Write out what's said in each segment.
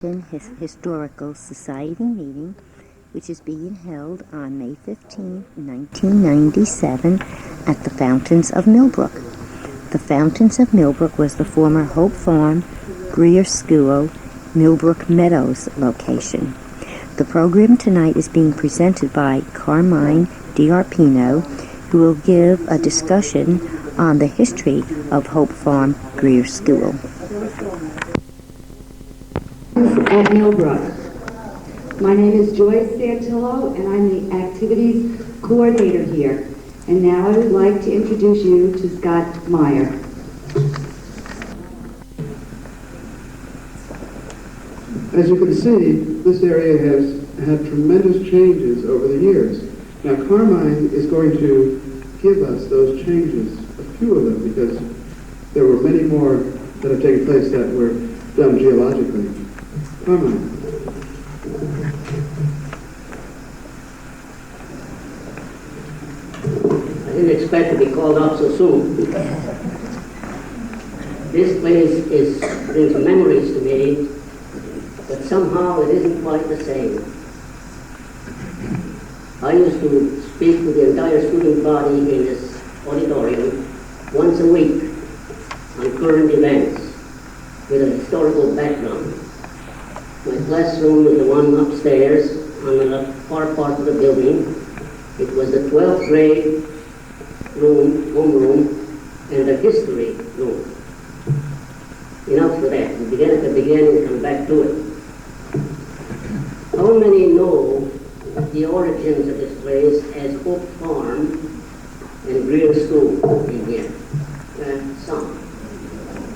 His Historical Society meeting, which is being held on May 15, 1997 at the Fountains of Millbrook. The Fountains of Millbrook was the former Hope Farm, Greer School, Millbrook Meadows location. The program tonight is being presented by Carmine DiArpino, who will give a discussion on the history of Hope Farm Greer School. At Millbrook. My name is Joyce Santillo, and I'm the Activities Coordinator here. And now I would like to introduce you to Scott Meyer. As you can see, this area has had tremendous changes over the years. Now Carmine is going to give us those changes, a few of them, because there were many more that have taken place that were done geologically. Carmine. I didn't expect to be called up so soon. This place brings memories to me, but somehow it isn't quite the same. I used to speak to the entire student body in this auditorium once a week on current events with a historical background. My classroom was the one upstairs on the far part of the building. It was the 12th grade room, homeroom, and the history room. Enough for that. We begin at the beginning and come back to it. How many know the origins of this place as Hope Farm and Greer School in here? Some.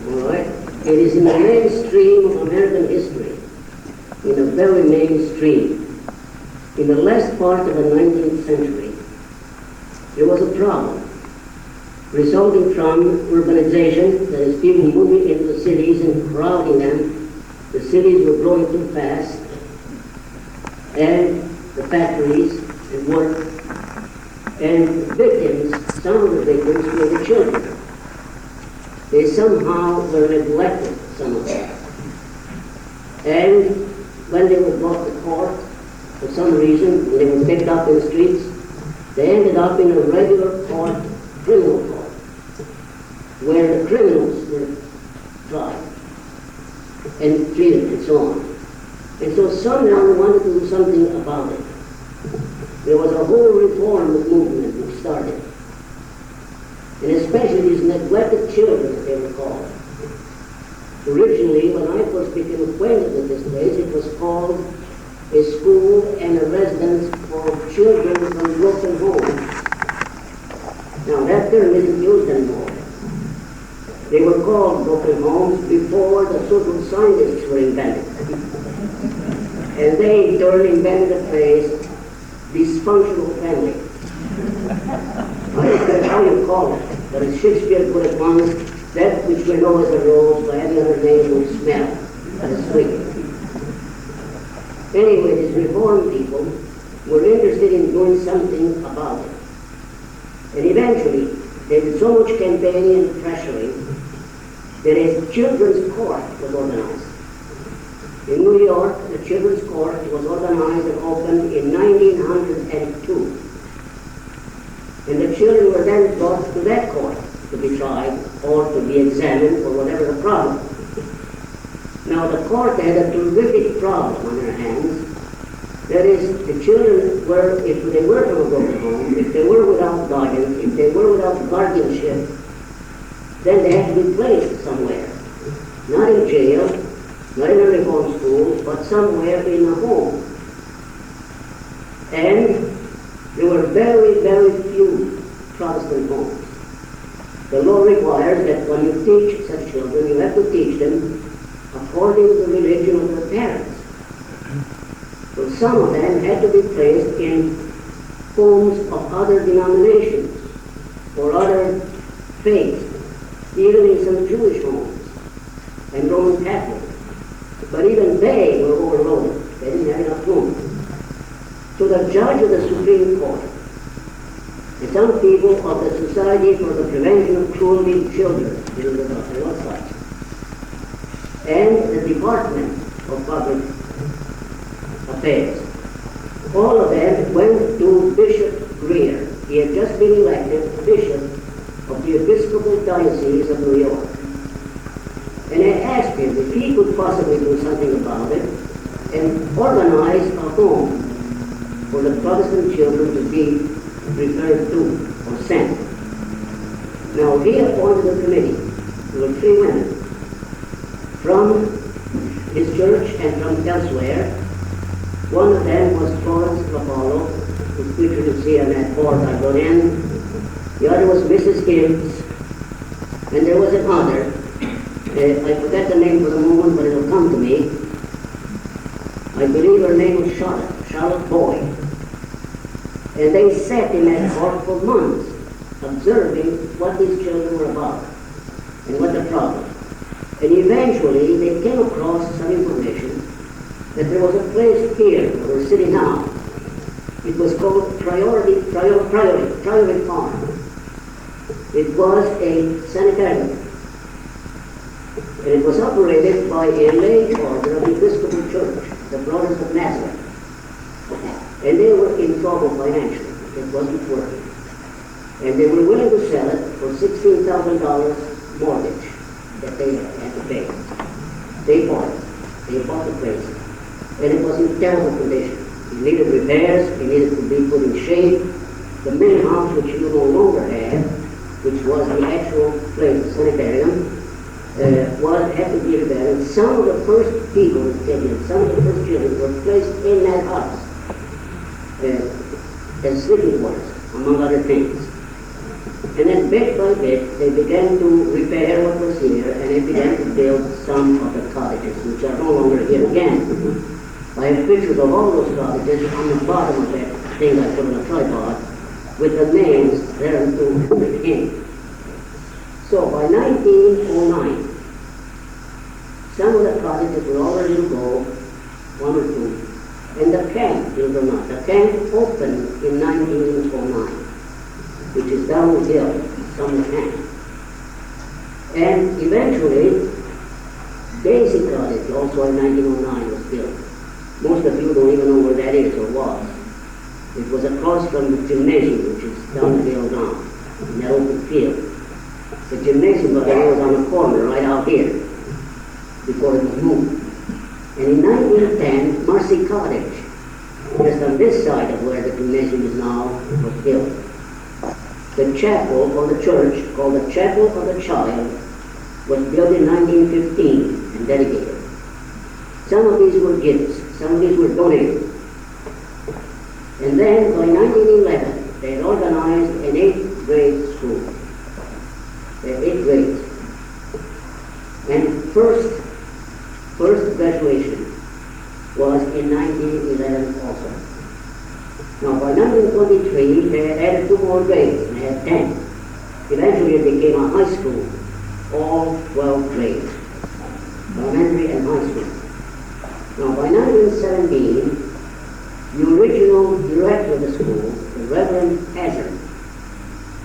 All right? It is in the mainstream of American history. In the very mainstream. In the last part of the 19th century, there was a problem resulting from urbanization, that is, people moving into the cities and crowding them. The cities were growing too fast, and the factories and work, and the victims, some of the victims were the children. They somehow were neglected, some of them. And when they were brought to court, for some reason, when they were picked up in the streets, they ended up in a regular court, criminal court, where the criminals were tried and treated and so on. And so someone wanted to do something about it. There was a whole reform movement which started. And especially these neglected children, as they were called. Originally, when I first became acquainted with this place, it was called a school and a residence for children from broken homes. Now, that term isn't used anymore. They were called broken homes before the social scientists were invented. And they, in turn, invented the phrase, dysfunctional family. I don't care how you call it, but as Shakespeare put it once, that which we know as a rose by any other name will smell as sweet. Anyway, these reform people were interested in doing something about it. And eventually, they did so much campaigning and pressuring that a children's court was organized. In New York, the children's court was organized and opened in 1902. And the children were then brought to that court to be tried or to be examined for whatever the problem. Now the court had a terrific problem on their hands. That is, the children were, if they were from a broken home, if they were without guardians, if they were without guardianship, then they had to be placed somewhere. Not in jail, not in a reform school, but somewhere in a home. And there were very, very few Protestant homes. The law requires that when you teach such children, you have to teach them according to the religion of their parents. So some of them had to be placed in homes of other denominations or other faiths, even in some Jewish homes and Roman Catholic. But even they were overloaded. They didn't have enough room. So the judge of the Supreme Court and some people of the Society for the Prevention of Cruelty to Children, and the department of public affairs. All of them went to Bishop Greer. He had just been elected bishop of the Episcopal Diocese of New York. And I asked him if he could possibly do something about it and organize a home for the Protestant children to be referred to or sent. Now, he appointed a committee. There were 3 women from his church and from elsewhere. One of them was Florence Apollo, whose picture you see on that board I got in. The other was Mrs. Gibbs, and there was another. I forget the name for the moment, but it'll come to me. I believe her name was Charlotte Boyd. And they sat in that court for months, observing what these children were about and what the problem. And eventually they came across some information that there was a place here where we're sitting now. It was called Priory Farm. It was a sanitarium. And it was operated by a lay order of the Episcopal Church, the Brothers of Nazareth. And they were in trouble financially. It wasn't working. And they were willing to sell it for $16,000 mortgage that they had to pay. They bought it. They bought the place. And it was in terrible condition. It needed repairs. It needed to be put in shape. The main house, which you no longer have, which was the actual place, the sanitarium, had to be repaired. And some of the first people taken, some of the first children were placed in that house as sleeping quarters, among other things. And then bit by bit, they began to repair what was here, and they began to build some of the cottages, which are no longer here again. I have pictures of all those cottages on the bottom of that thing I put on a tripod, with the names thereunto written. So by 1909, some of the cottages were all ready to go, 1 or 2, and the camp, believe it or not, the camp opened in 1909, which is downhill from the camp. And eventually, Daisy Cottage, also in 1909, was built. Most of you don't even know where that is or was. It was across from the gymnasium, which is downhill now, in that open field. The gymnasium, by the way, was on the corner right out here, before it was moved. And in 1910, Marcy Cottage, just on this side of where the gymnasium is now, was built. The chapel, or the church, called the Chapel of the Child, was built in 1915 and dedicated. Some of these were gifts, some of these were donated. And then, by 1911, they had organized an 8th grade school. They had 8 grades. And first graduation was in 1911 also. Now, by 1923, they had added 2 more grades, and they had 10. Eventually, it became a high school, all 12 grades, elementary and high school. Now, by 1917, the original director of the school, the Reverend Hazard,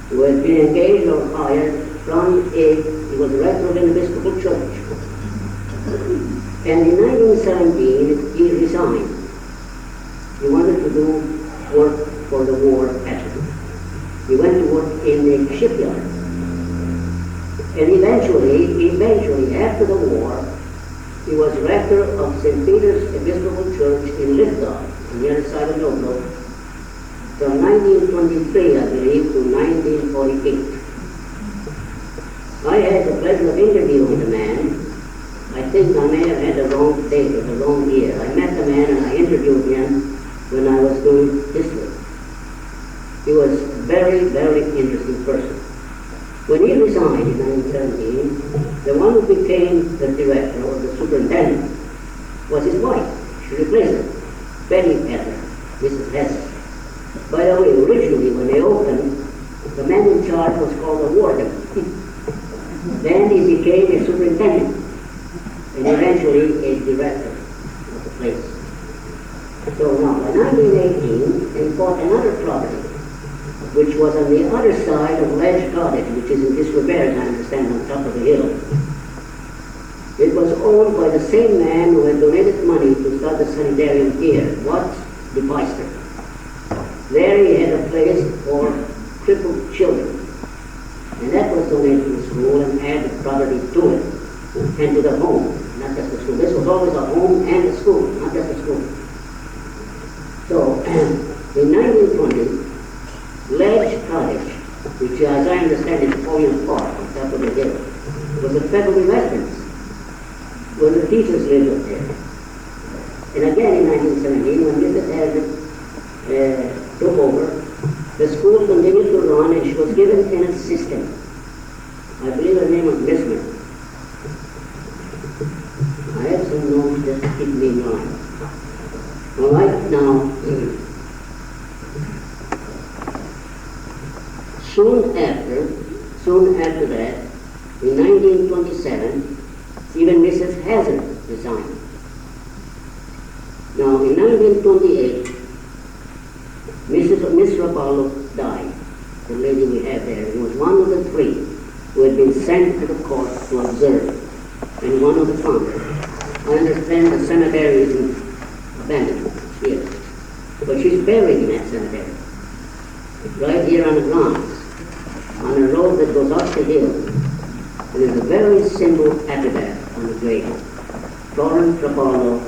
who had been engaged or hired from he was the rector of an Episcopal church. And in 1917, he resigned. He wanted to do work for the war effort. He went to work in the shipyard. And eventually, after the war, he was rector of St. Peter's Episcopal Church in Lithgow, on the other side of Millbrook, from 1923, I believe, to 1948. I had the pleasure of interviewing the man. I think I may have had the wrong date or the wrong year. I met the man and I interviewed him when I was doing history. He was a very, very interesting person. When he resigned in 1917, the one who became the director or the superintendent was his wife. She replaced him, Betty Heather, Mrs. Heather. By the way, originally when they opened, the man in charge was called a warden. Then he became a superintendent, and eventually a director of the place. So now, by 1918, they bought another property, which was on the other side of Ledge Cottage, which is in disrepair, I understand, on top of the hill. It was owned by the same man who had donated money to start the sanitarium here, Watts de Beister. There he had a place for crippled children. And that was donated to the school and added property to it and to the home, not just the school. This was always a home and a school, not just a school. So, in 1920, Ledge Cottage, which as I understand is Orion Park, on top of the hill, was a faculty residence where the teachers lived up there. And again in 1917, when Mrs. Hazard took over, the school continued to run and she was given an assistant. I believe her name was Miss Smith. I have some notes that keep me in mind. All right, now, soon after that, in 1927, even Mrs. Hazard resigned. Now, in 1928, Miss Rapallo died, the lady we have there. It was one of the three who had been sent to the court to observe, and one of the founders. I understand the cemetery is in abandonment here, but she's buried in that cemetery, right here on the grounds, on a road that goes up the hill. And there's a very simple epitaph on the grave. Florence Rapallo,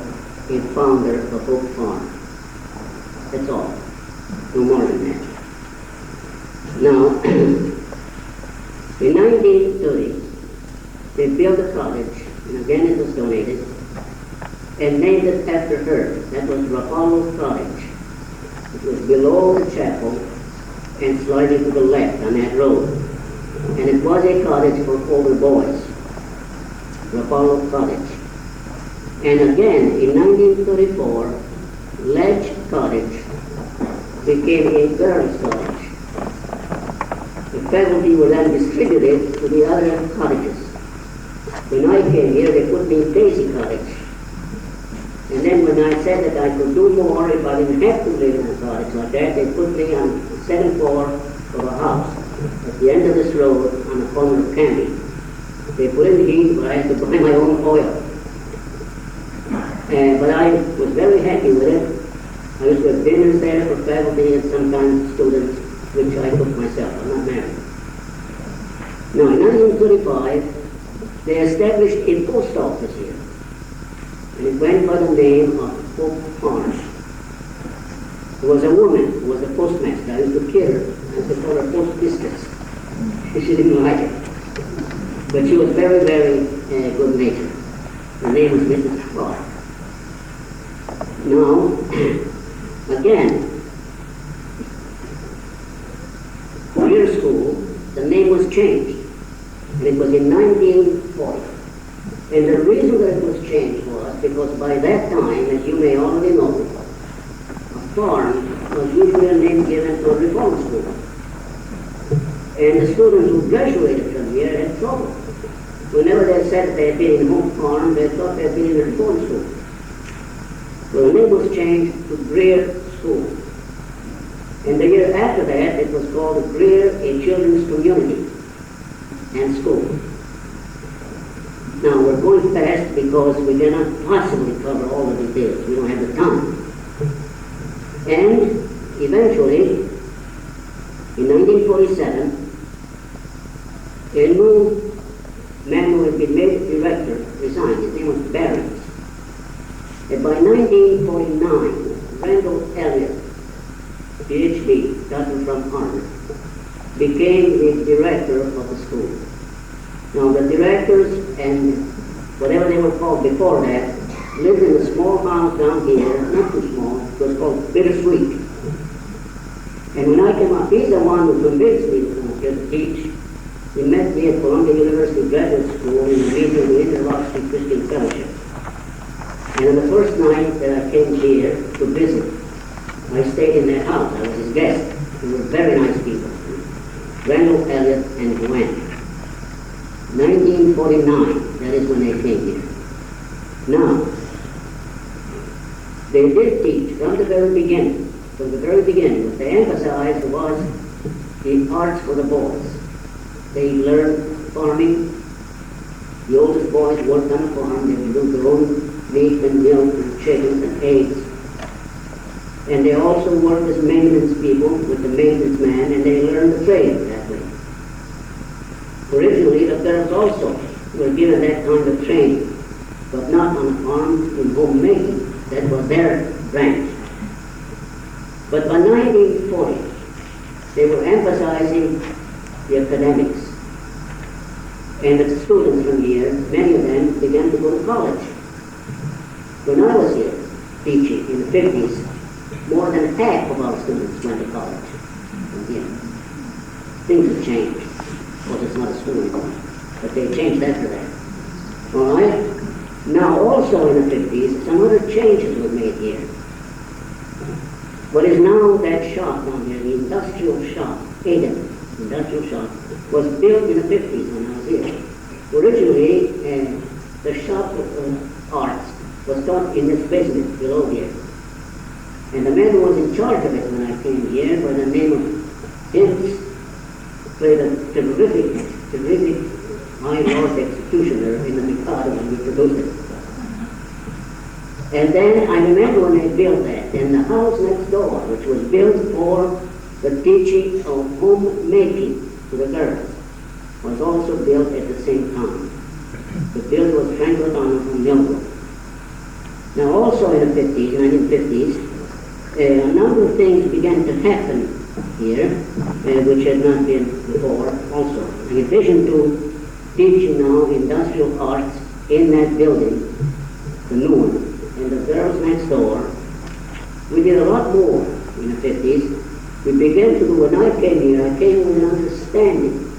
a founder of Oak Farm. That's all. No more than that. Now, in 1930, they built a cottage, and again it was donated, and named it after her. That was Rapallo Cottage. It was below the chapel and slightly to the left on that road. And it was a cottage for older boys, Rapallo Cottage. And again, in 1934, Ledge Cottage became a girls' cottage. The faculty were then distributed to the other cottages. When I came here, they put me in Daisy Cottage. And then when I said that I could do more if I didn't have to live in a cottage like that, they put me on the second floor of a house at the end of this road on the corner of Candy. They put in the heat, but I had to buy my own oil. But I was very happy with it. I used to have dinners there for faculty and sometimes students, which I cooked myself. I'm not married. Now, in 1935, they established a post office here. And it went by the name of Oak Farm. There was a woman who was a postmaster. I used to kid her. I used to call her post mistress. She didn't like it. But she was very, very good natured. Her name was Mrs. Clark. Now, again, Greer School, the name was changed. And it was in 1940. And the reason that it was changed was because by that time, as you may already know, a farm was usually a name given to a reform school. And the students who graduated from here had trouble. Whenever they said they had been in Home Farm, they thought they had been in a reform school. Well, the name was changed to Greer School. And the year after that, it was called Greer, a Children's Community and School. Now, we're going fast because we cannot possibly cover all the details. We don't have the time. And eventually, in 1947, a new man who had been made director resigned. His name was Barry. And by 1949, Randall Elliott, PhD, doctor from Harvard, became the director of the school. Now, the directors and whatever they were called before that lived in a small house down here, not too small, it was called Bittersweet. And when I came up, he's the one who convinced me to come here to teach. He met me at Columbia University Graduate School in the meeting of the Inter-Roxy Christian Fellowship. And on the first night that I came here to visit, I stayed in their house. I was his guest. They were very nice people. Randall Elliott and Gwen. 1949, that is when they came here. Now, they did teach from the very beginning. From the very beginning, what they emphasized was the arts for the boys. They learned farming, The oldest boys worked on a farm. They produced their own meat and milk and chickens and eggs. And they also worked as maintenance people with the maintenance man, and they learned the trade that way. Originally, the girls also were given that kind of training, but not on a farm in homemaking. That was their branch. But by 1940, they were emphasizing the academics. And the students from here, many of them began to go to college. When I was here teaching in the 50s, more than half of our students went to college from here. Things have changed. Of course, it's not a school anymore, but they changed after that. All right? Now, also in the 50s, some other changes were made here. What is now that shop down here, the industrial shop, Eden industrial shop, was built in the 50s when I was here. Originally, the shop of arts was taught in this basement below here. And the man who was in charge of it when I came here, by the name of James, played a terrific high lord executioner in the Mikado when we produced it. And then I remember when they built that, and the house next door, which was built for the teaching of homemaking to the girls, was also built at the same time. The builder was Frank O'Donnell from Millbrook. Now also in the 50s, 1950s, a number of things began to happen here, which had not been before also. In addition to teaching now industrial arts in that building, the new one, and the girls next door, we did a lot more in the 50s. We began to do, when I came here, I came with an understanding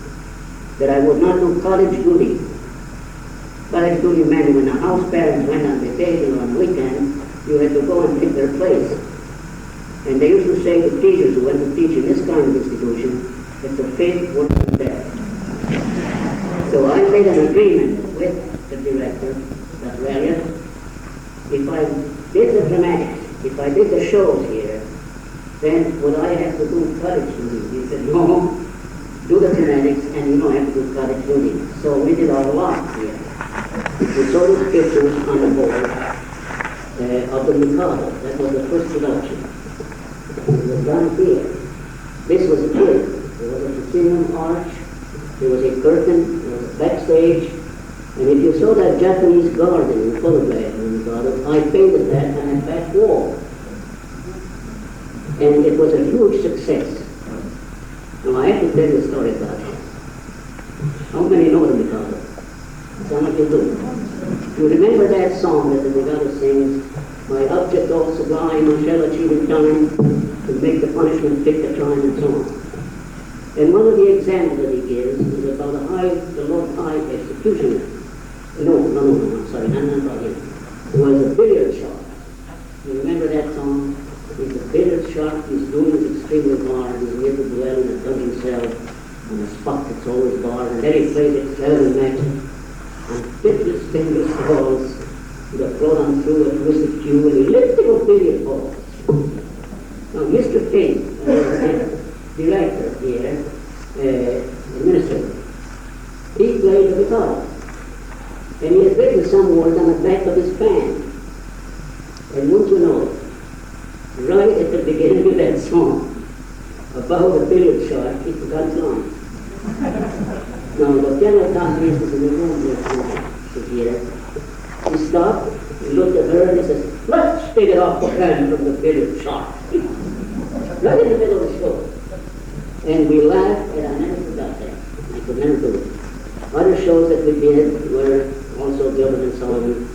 that I would not do college duty. College duty meant when the house parents went on vacation or on weekend, you had to go and take their place. And they used to say to teachers who went to teach in this kind of institution, it's a fate worse than death. So I made an agreement with the director, Dr. Elliott. If I did the dramatics, if I did the shows here, then would I have to do college duty? He said, no, do the dramatics and you don't have to do college duty. So we did a lot here. We saw these pictures on the board of the Mikado. That was the first production. It was done here. This was it. There was a proscenium arch, there was a curtain, there was a backstage, and if you saw that Japanese garden in the photograph in the garden, I painted that on that back wall. And it was a huge success. Now I have to tell you a story about it. How many know the Mikado? Some of you do. You remember that song that the Mikado sings, my object all sublime, I shall achieve in time, to make the punishment fit the crime, and so on. And one of the examples that he gives is about the Lord High Executioner. No, I'm sorry, not about him. It was a billiard shop. You remember that song? He's a billiard shop, his room is extremely barred, he's near to dwell in a dungeon cell, on a spot that's always barred, and then he plays extravagant magic on 50 stainless balls, with a float on through a twisted cue, and he lifts the billiard balls. Now, Mr. King, the director here, administrator, he played the guitar. And he had written some words on the back of his fan. And wouldn't you know, right at the beginning of that song, about the billiard shot, he forgot his line. Now, the general conference is in the room here. He stopped, he looked at her, and he says, let's take it off the hand from the billiard shot. Right in the middle of the show. And we laughed, and I never forgot that. I could never do it. Other shows that we did were also Gilbert and Sullivan,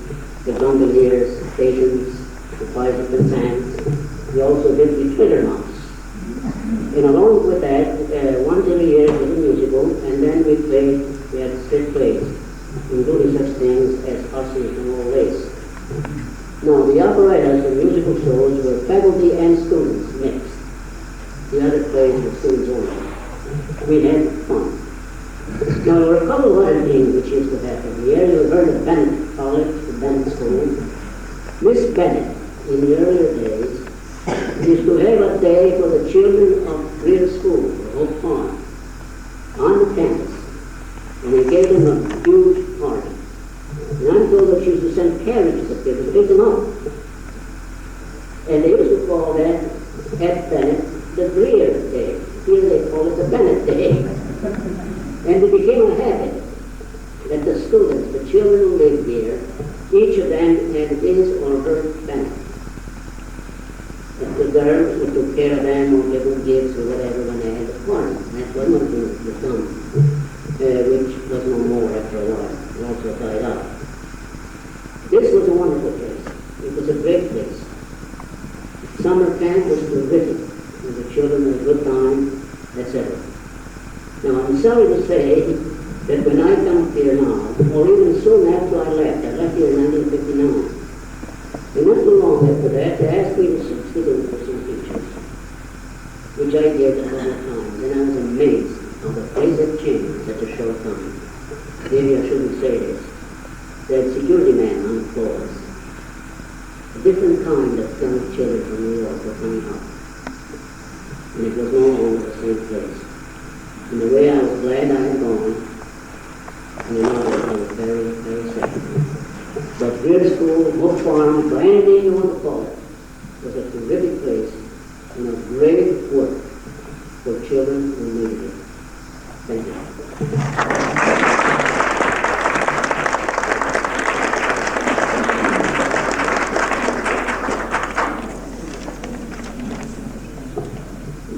the Gondoliers, Stations, the Five Different Sands. We also did the Twitter Mouse. And along with that, once every year was a musical, and then we had strip plays, including such things as Arsenic and Old Lace. Now, the operettas and musical shows were faculty and students mixed. The other plays were students only. We had fun. Now, there were a couple of other things which used to happen. The area you heard of Bennett College, the Bennett School. Miss Bennett, in the earlier days, used to have a day for the children of Greer School, the whole farm, on the campus. And they gave them a huge party. And they used to call that at Bennett the Greer Day. Here they call it the Bennett Day. And it became a habit that the students, the children who lived here, each of them had his or her Bennett. The girls who took care of them or gave them gifts or whatever when they had a party. That's one of the things that was done, which was no more after a while. It also died out. This was a wonderful place. It was a great place. Summer camp was terrific. And the children had a good time, etc. Now, I'm sorry to say that when I come here now, or even soon after I left here in 1959, and not too long after that, they asked me to substitute for some teachers, which I did a couple of times, and I was amazed how the place had changed in such a short time. Maybe I shouldn't say this. They had security men on the floors. A different kind of young children from New York were coming up. And it was no longer the same place. In a way, I was glad I had gone. And in others, I was very, very sad. But Greer School, Hook Farm, or anything you want to call it, was a terrific place and a great work for children who needed it. Thank you.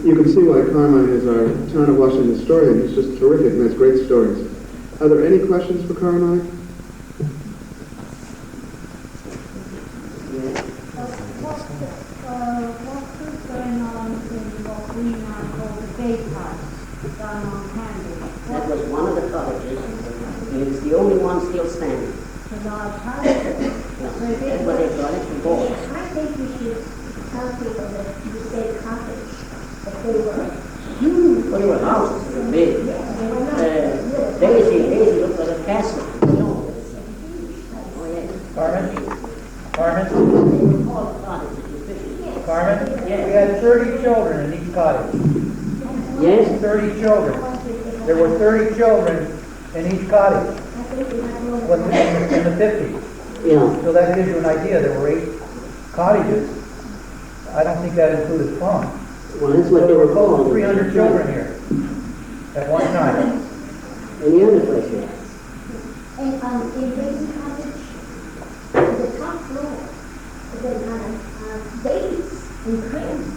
You can see why Carmine is our town of Washington historian. He's just terrific and has great stories. Are there any questions for Carmine? What's going on in what we now call the gatehouse down on Cambridge? That was one of the cottages, and it's the only one still standing. The large house? That's what they call it, the boys. I think we should tell people that you say cottage, that they were huge. Well, they were houses, they were big. Daisy looked like a castle. Oh, yeah. Carmen, Yes. we had 30 children in each cottage. Yes? 30 children. There were 30 children in each cottage. What, in the 50s. Yeah. So that gives you an idea. There were 8 cottages. I don't think that included farm. Well, that's So what they there were were close called. to 300 children here at one time. And the other place, yeah. And in Daisy Cottage, the top floor, the babies and cribs.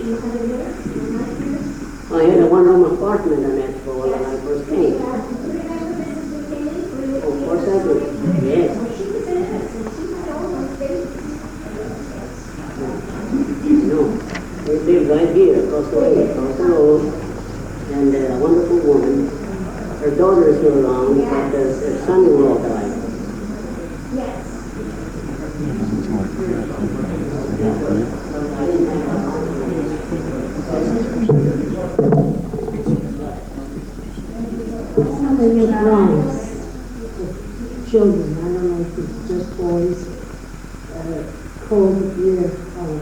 You had a nurse, a night nurse. I had a one-room apartment on that floor when I first came. Remember Mrs. McKinley? Of course I do. Yes. She was a nurse and she had all those babies. No. They lived right here, across the way, across the road. And a wonderful woman. Her daughter is still around, but her son-in-law died. Yes. Something is wrong. Children, I don't know if it's just boys, called the Greer School.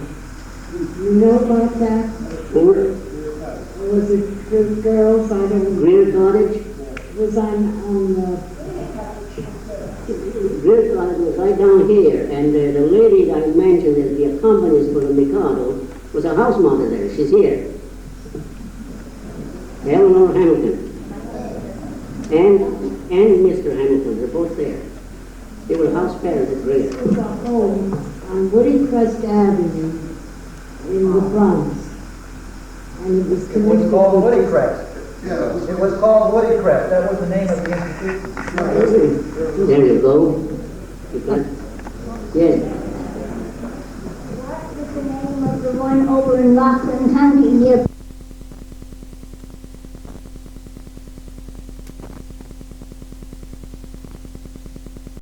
You know about that? Who? Or was it the girls? I don't know. Greer Cottage? It was on the... Greer Cottage was right down here, and the lady that I mentioned as the accompanist for the Mikado was a house mother there. She's here. Eleanor Hamilton. And Mr. Hamilton, they're both there. They were house parents at Greer. It was a home on Woody Crest Avenue in the Bronx. And it was It connected was called with- Woody Crest. It was called Woody Crest. That was the name of the institution. There you go. You got, yes. What was the name of the one over in Rockland County near